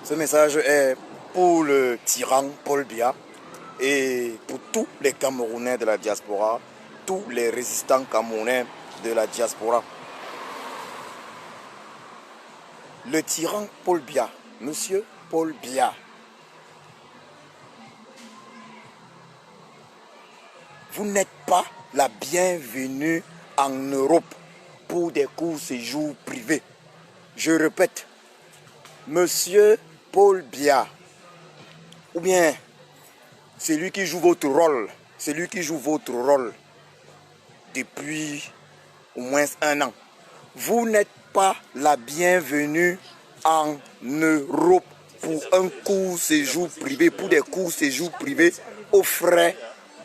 Ce message est pour le tyran Paul Biya et pour tous les Camerounais de la diaspora, tous les résistants camerounais de la diaspora. Le tyran Paul Biya, monsieur Paul Biya, vous n'êtes pas la bienvenue en Europe pour des courts séjours privés. Je répète, monsieur Paul Biya, ou bien c'est lui qui joue votre rôle, c'est lui qui joue votre rôle depuis au moins un an. Vous n'êtes pas la bienvenue en Europe pour un court séjour privé, pour des courts séjours privés aux frais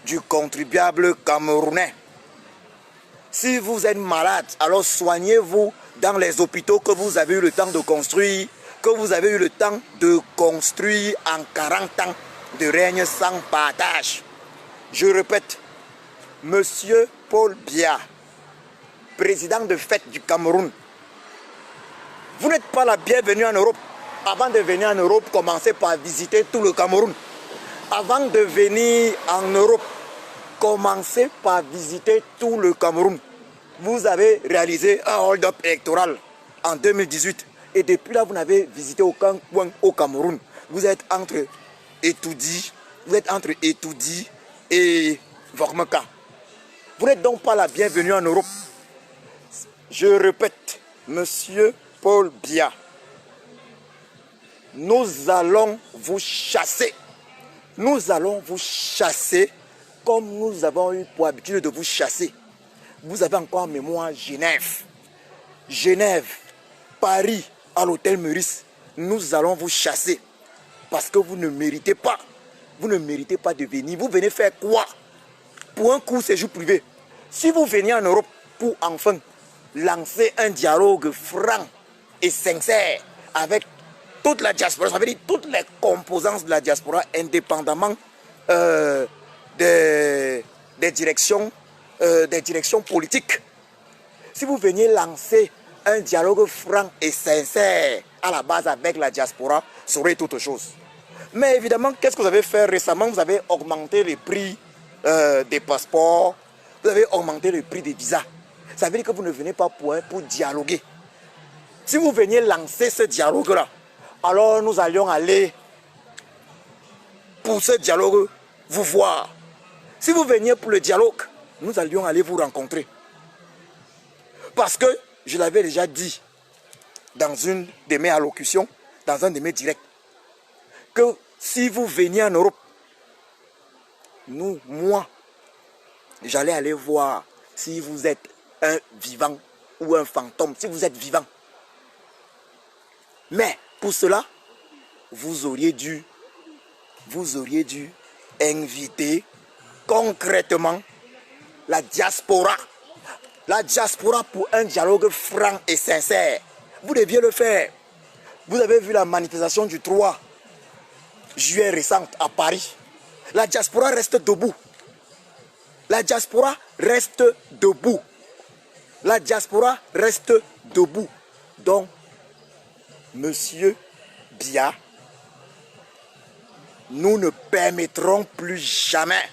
du contribuable camerounais. Si vous êtes malade, alors soignez-vous dans les hôpitaux que vous avez eu le temps de construire, que vous avez eu le temps de construire en 40 ans de règne sans partage. Je répète, monsieur Paul Biya, président de fête du Cameroun, vous n'êtes pas la bienvenue en Europe. Avant de venir en Europe, commencez par visiter tout le Cameroun. Avant de venir en Europe, commencez par visiter tout le Cameroun. Vous avez réalisé un hold-up électoral en 2018 et depuis là, vous n'avez visité aucun coin au Cameroun. Vous êtes entre Etoudi, et Vormeka. Vous n'êtes donc pas la bienvenue en Europe. Je répète, monsieur Paul Biya, nous allons vous chasser. Nous allons vous chasser comme nous avons eu pour habitude de vous chasser. Vous avez encore en mémoire Genève. Genève, Paris, à l'hôtel Meurice. Nous allons vous chasser parce que vous ne méritez pas. Vous ne méritez pas de venir. Vous venez faire quoi? Pour un court séjour privé. Si vous venez en Europe pour enfin lancer un dialogue franc et sincère avec toute la diaspora, ça veut dire toutes les composantes de la diaspora, indépendamment des directions politiques. Si vous veniez lancer un dialogue franc et sincère à la base avec la diaspora, ça aurait été autre chose. Mais évidemment, qu'est-ce que vous avez fait récemment? Vous avez augmenté les prix des passeports, vous avez augmenté le prix des visas. Ça veut dire que vous ne venez pas pour dialoguer. Si vous veniez lancer ce dialogue-là, alors nous allions aller pour ce dialogue vous voir. Si vous veniez pour le dialogue, nous allions aller vous rencontrer. Parce que, je l'avais déjà dit dans une de mes allocutions, dans un de mes directs, que si vous veniez en Europe, moi, j'allais aller voir si vous êtes un vivant ou un fantôme, si vous êtes vivant. Mais pour cela, vous auriez dû inviter concrètement la diaspora. La diaspora pour un dialogue franc et sincère. Vous deviez le faire. Vous avez vu la manifestation du 3 juillet récente à Paris. La diaspora reste debout. La diaspora reste debout. La diaspora reste debout. Donc, monsieur Biya, nous ne permettrons plus jamais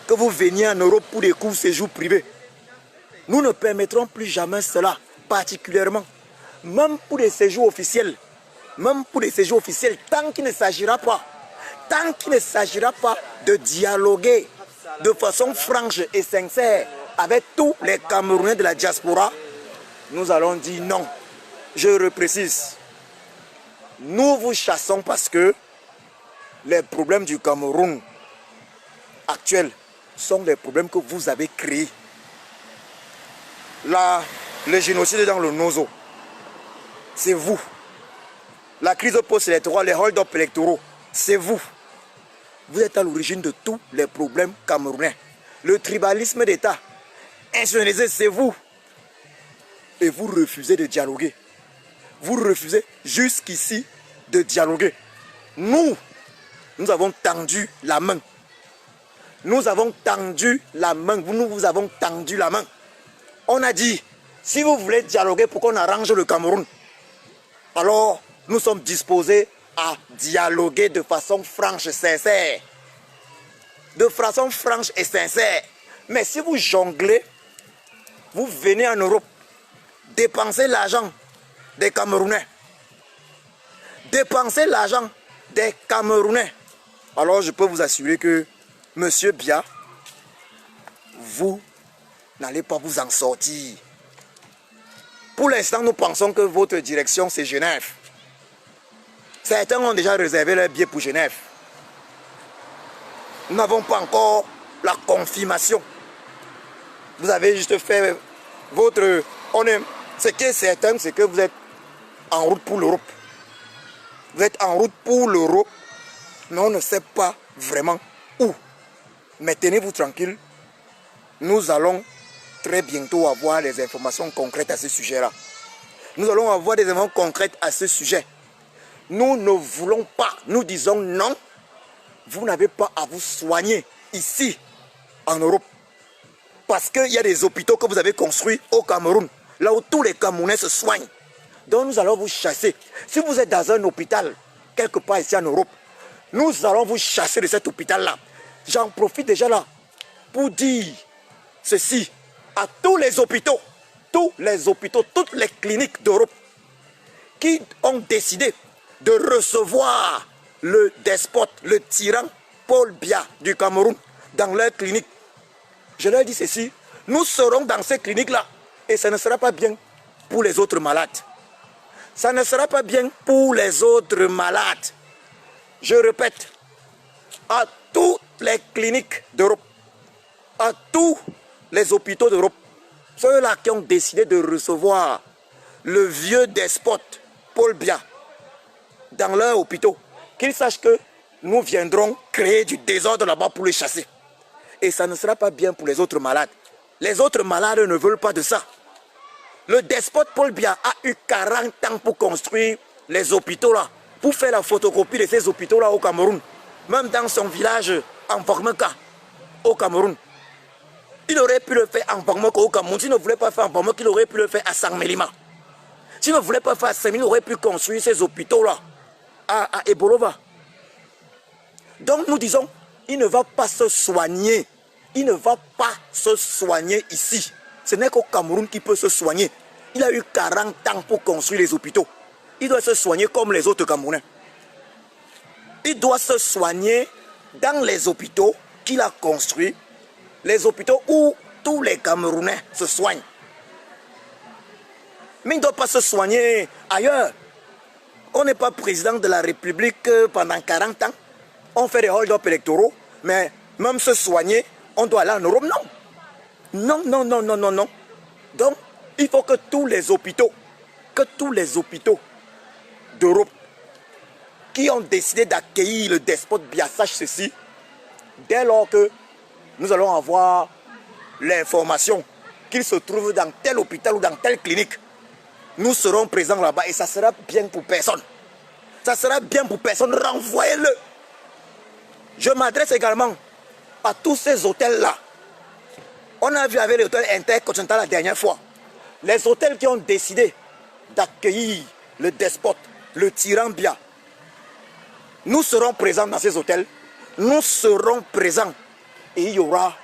que vous veniez en Europe pour des courts séjours privés. Nous ne permettrons plus jamais cela, particulièrement, même pour des séjours officiels. Tant qu'il ne s'agira pas de dialoguer de façon franche et sincère avec tous les Camerounais de la diaspora, nous allons dire non. Je reprécise, nous vous chassons parce que les problèmes du Cameroun actuels sont des problèmes que vous avez créés. Le génocide dans le Nozo, c'est vous. La crise post-électorale, les hold-up électoraux, c'est vous. Vous êtes à l'origine de tous les problèmes camerounais. Le tribalisme d'État, institutionnalisé, c'est vous. Et vous refusez de dialoguer. Vous refusez jusqu'ici de dialoguer. Nous avons tendu la main. Nous vous avons tendu la main. On a dit, si vous voulez dialoguer pour qu'on arrange le Cameroun, alors nous sommes disposés à dialoguer de façon franche et sincère. De façon franche et sincère. Mais si vous jonglez, vous venez en Europe, dépensez l'argent des Camerounais. Dépensez l'argent des Camerounais. Alors je peux vous assurer que M. Biya, vous n'allez pas vous en sortir. Pour l'instant, nous pensons que votre direction, c'est Genève. Certains ont déjà réservé leur billet pour Genève. Nous n'avons pas encore la confirmation. Vous avez juste fait votre... Ce qui est certain, c'est que vous êtes en route pour l'Europe. Vous êtes en route pour l'Europe, mais on ne sait pas vraiment où. Mais tenez-vous tranquille, nous allons très bientôt avoir des informations concrètes à ce sujet-là. Nous allons avoir des informations concrètes à ce sujet. Nous ne voulons pas, nous disons non, vous n'avez pas à vous soigner ici, en Europe. Parce qu'il y a des hôpitaux que vous avez construits au Cameroun, là où tous les Camerounais se soignent. Donc nous allons vous chasser. Si vous êtes dans un hôpital, quelque part ici en Europe, nous allons vous chasser de cet hôpital-là. J'en profite déjà là pour dire ceci à tous les hôpitaux, toutes les cliniques d'Europe qui ont décidé de recevoir le despote, le tyran Paul Biya du Cameroun dans leur clinique. Je leur dis ceci, nous serons dans ces cliniques-là et ça ne sera pas bien pour les autres malades. Ça ne sera pas bien pour les autres malades. Je répète, à toutes les cliniques d'Europe, à tous les hôpitaux d'Europe, ceux-là qui ont décidé de recevoir le vieux despote Paul Biya dans leurs hôpitaux, qu'ils sachent que nous viendrons créer du désordre là-bas pour les chasser. Et ça ne sera pas bien pour les autres malades. Les autres malades ne veulent pas de ça. Le despote Paul Biya a eu 40 ans pour construire les hôpitaux là, pour faire la photocopie de ces hôpitaux là au Cameroun. Même dans son village en Pogmeka, au Cameroun. Il aurait pu le faire en Pogmeka au Cameroun. S'il ne voulait pas faire en Pogmeka, il aurait pu le faire à Sangmelima. S'il ne voulait pas faire à Sangmelima, il aurait pu construire ces hôpitaux là à Ebolova. Donc nous disons, il ne va pas se soigner. Il ne va pas se soigner ici. Ce n'est qu'au Cameroun qu'il peut se soigner. Il a eu 40 ans pour construire les hôpitaux. Il doit se soigner comme les autres Camerounais. Il doit se soigner dans les hôpitaux qu'il a construits. Les hôpitaux où tous les Camerounais se soignent. Mais il ne doit pas se soigner ailleurs. On n'est pas président de la République pendant 40 ans. On fait des hold-up électoraux. Mais même se soigner, on doit aller en Europe, non. Non, non, non, non, non, non. Donc, il faut que tous les hôpitaux d'Europe qui ont décidé d'accueillir le despote Biya sachent ceci, dès lors que nous allons avoir l'information qu'il se trouve dans tel hôpital ou dans telle clinique, nous serons présents là-bas et ça sera bien pour personne. Ça sera bien pour personne, renvoyez-le. Je m'adresse également à tous ces hôtels-là. On a vu avec l'hôtel Intercontinental la dernière fois. Les hôtels qui ont décidé d'accueillir le despote, le tyran Biya. Nous serons présents dans ces hôtels. Nous serons présents. Et il y aura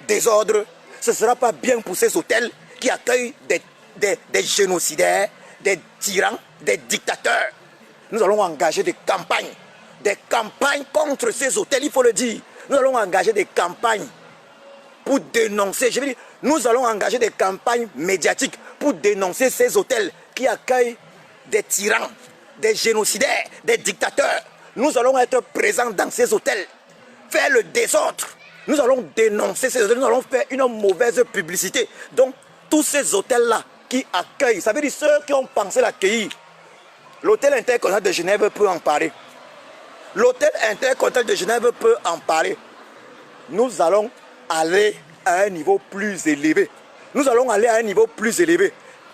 des ordres. Ce ne sera pas bien pour ces hôtels qui accueillent des génocidaires, des tyrans, des dictateurs. Nous allons engager des campagnes contre ces hôtels, il faut le dire. Nous allons engager des campagnes pour dénoncer, je veux dire, nous allons engager des campagnes médiatiques pour dénoncer ces hôtels qui accueillent des tyrans, des génocidaires, des dictateurs. Nous allons être présents dans ces hôtels, faire le désordre. Nous allons dénoncer ces hôtels, nous allons faire une mauvaise publicité. Donc, tous ces hôtels-là qui accueillent, ça veut dire ceux qui ont pensé l'accueillir. L'hôtel Intercontinental de Genève peut en parler. L'hôtel Intercontinental de Genève peut en parler. Nous allons aller à un niveau plus élevé. Nous allons aller à un niveau plus élevé.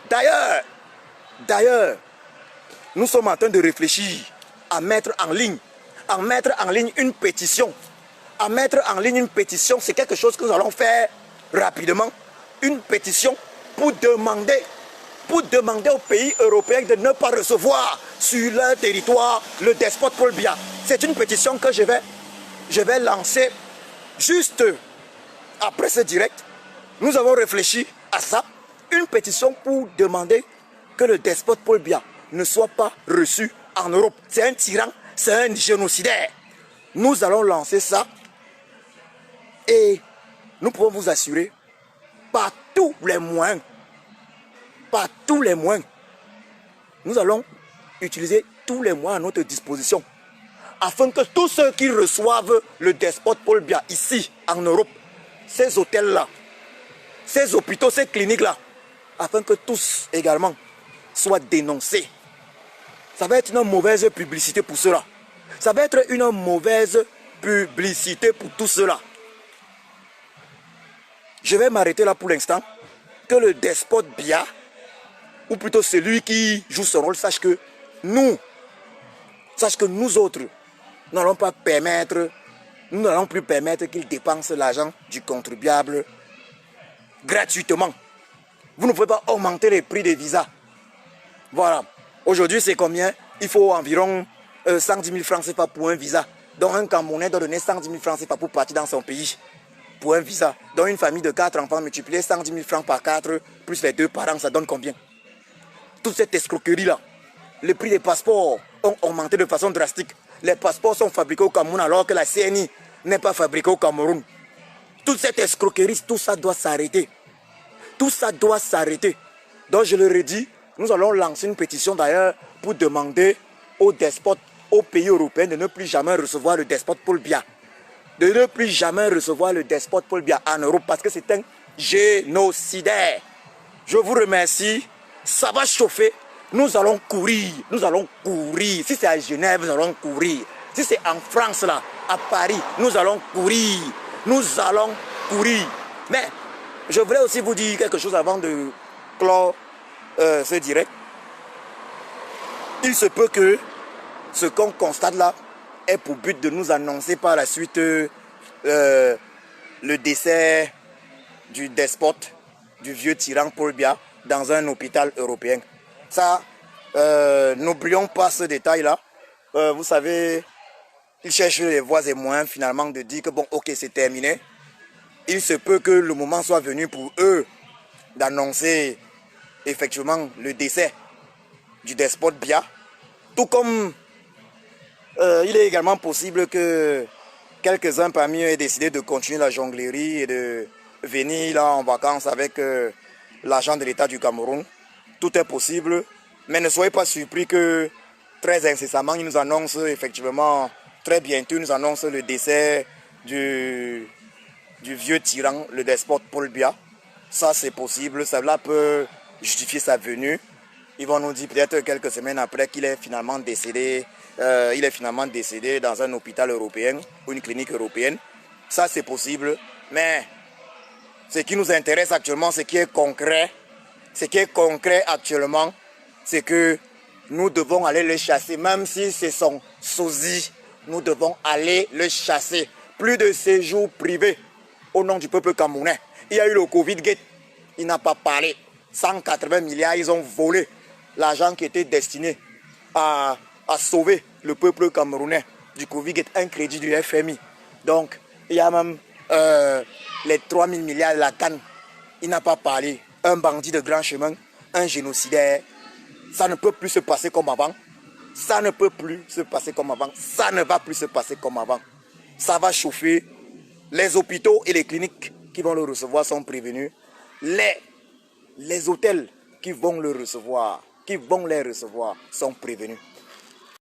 D'ailleurs, nous sommes en train de réfléchir à mettre en ligne une pétition. À mettre en ligne une pétition, c'est quelque chose que nous allons faire rapidement. Une pétition pour demander pour demander aux pays européens de ne pas recevoir sur leur territoire le despote Paul Biya. C'est une pétition que je vais lancer juste après ce direct. Nous avons réfléchi à ça. Une pétition pour demander que le despote Paul Biya ne soit pas reçu en Europe. C'est un tyran, c'est un génocidaire. Nous allons lancer ça et nous pouvons vous assurer par tous les moyens, nous allons utiliser tous les moyens à notre disposition afin que tous ceux qui reçoivent le despote Paul Biya ici en Europe, ces hôtels-là, ces hôpitaux, ces cliniques-là, afin que tous également soient dénoncés. Ça va être une mauvaise publicité pour cela. Ça va être une mauvaise publicité pour tout cela. Je vais m'arrêter là pour l'instant. Que le despote Biya, ou plutôt celui qui joue son rôle, sache que nous autres, nous n'allons plus permettre qu'il dépense l'argent du contribuable gratuitement. Vous ne pouvez pas augmenter les prix des visas. Voilà. Aujourd'hui, c'est combien? Il faut environ 110 000 francs CFA pour un visa. Donc un Camerounais doit donner 110 000 francs CFA pour partir dans son pays. Pour un visa. Donc une famille de 4 enfants multipliée 110 000 francs par 4, plus les 2 parents, ça donne combien? Toute cette escroquerie-là. Les prix des passeports ont augmenté de façon drastique. Les passeports sont fabriqués au Cameroun alors que la CNI n'est pas fabriquée au Cameroun. Toute cette escroquerie, tout ça doit s'arrêter. Tout ça doit s'arrêter. Donc je le redis, nous allons lancer une pétition d'ailleurs pour demander aux despotes, aux pays européens de ne plus jamais recevoir le despote Paul Biya. De ne plus jamais recevoir le despote Paul Biya en Europe parce que c'est un génocidaire. Je vous remercie. Ça va chauffer. Nous allons courir. Nous allons courir. Si c'est à Genève, nous allons courir. Si c'est en France, là, à Paris, nous allons courir. Nous allons courir. Mais je voulais aussi vous dire quelque chose avant de clore ce direct. Il se peut que ce qu'on constate là ait pour but de nous annoncer par la suite le décès du despote, du vieux tyran Paul Biya dans un hôpital européen. Ça, n'oublions pas ce détail-là. Vous savez, ils cherchent les voies et moyens finalement de dire que bon, ok, c'est terminé. Il se peut que le moment soit venu pour eux d'annoncer effectivement le décès du despote Biya. Tout comme il est également possible que quelques-uns parmi eux aient décidé de continuer la jonglerie et de venir là en vacances avec l'argent de l'État du Cameroun. Tout est possible, mais ne soyez pas surpris que très incessamment, ils nous annoncent effectivement, très bientôt, ils nous annoncent le décès du vieux tyran, le despote Paul Biya. Ça c'est possible, cela peut justifier sa venue. Ils vont nous dire peut-être quelques semaines après qu'il est finalement décédé. Il est finalement décédé dans un hôpital européen ou une clinique européenne. Ça c'est possible, mais ce qui nous intéresse actuellement, ce qui est concret, actuellement, c'est que nous devons aller le chasser, même si c'est son sosie, nous devons aller le chasser. Plus de séjours privés au nom du peuple camerounais. Il y a eu le Covid-Gate, il n'a pas parlé. 180 milliards, ils ont volé l'argent qui était destiné à sauver le peuple camerounais du Covid-Gate, un crédit du FMI. Donc, il y a même les 3 000 milliards de la canne, il n'a pas parlé. Un bandit de grand chemin, un génocidaire. Ça ne peut plus se passer comme avant. Ça ne peut plus se passer comme avant. Ça ne va plus se passer comme avant. Ça va chauffer. Les hôpitaux et les cliniques qui vont le recevoir sont prévenus. Les hôtels qui vont le recevoir, qui vont les recevoir sont prévenus.